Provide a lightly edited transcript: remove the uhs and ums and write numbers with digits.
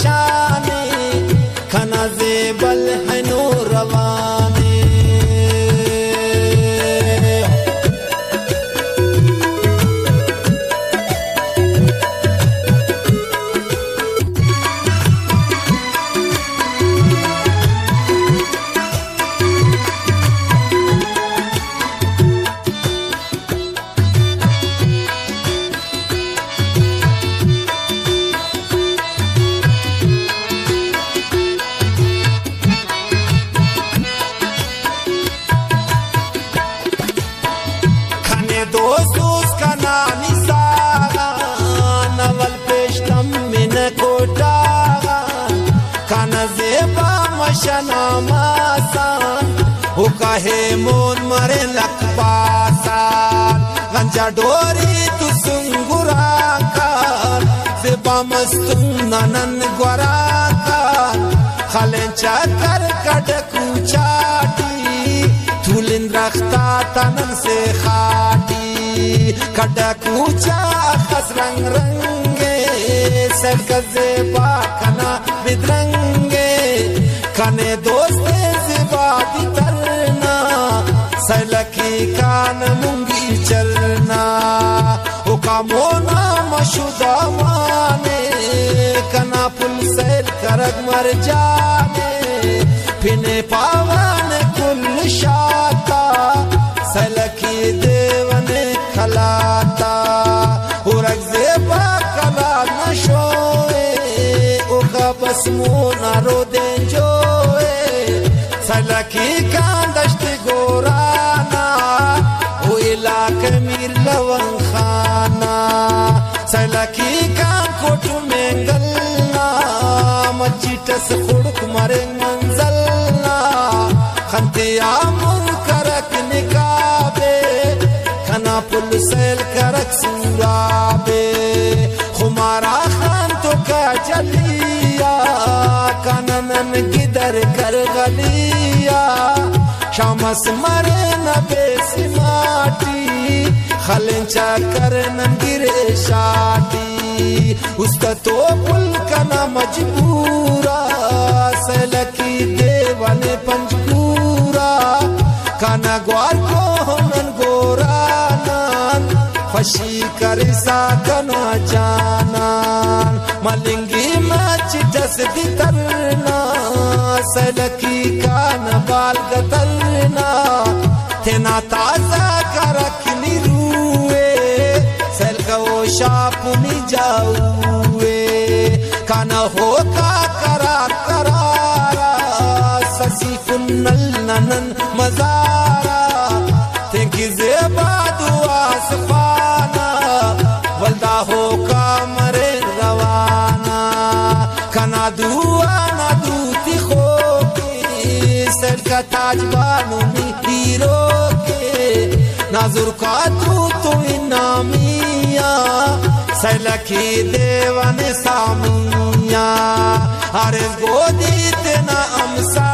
शाने खना जेबल है नो रवाने दोस्तों का नानी सागा नवल पेशतम में न कोटा खाना जेबा मशना मासान हो कहे मोन मरे लकपासान गंजा डोरी तु सुंगुरा कान जेबा मस्तुम ननन ग्वरा कान खलें चकर कड़कू चाटी धुलिन रखता तनन से खाटी कड़ा कूचा खस रंग रंगे सलका जेबा कना बिदरंगे कने दोस्ते जेबा दी तरना सलकी कान मुंगी चलना ओ कामोना मशुदा माने कना पुल सैल करग मर जाने फिने पावन कुल शाता सलकी देवने खलाता उरग जेबा कला नशोए उका बस मोना रो दे जोए सलकी कांदश्त गोराना ओ इलाके मीर लवन खाना सलकी कान कोट मेंगलना मचिटस खुड़क मरे मंजलना खंतिया मुन करक निकाबे खना पुल सैल करक सूराबे खुमारा खान तो का जलिया कननन गिदर कर गलिया शामस मरे न बेसिमाटी खलेंचा कर नंगिरे शाटी उसका तो पुल कना मजबूरा सलकी देवने पंजकूरा काना ग्वार को नन गोरा नान फशी करिसा कना जानान मलिंगी मच जस दी तरना सलकी काना बाल गतरना तेना ताजा करकनी रूए सल का वो शापुनी जाऊए काना हो का करार करारा ससी फुन्नल ननन मजारा तेंकी जेबा दुआ सफाना वल्दा हो का मरे रवाना काना दुआ ना दूती खो के सल का ताज बानू हीरो के नाजुर का तू इनामिया सलकी देवने सामिया अरे गोदी तेना अमसा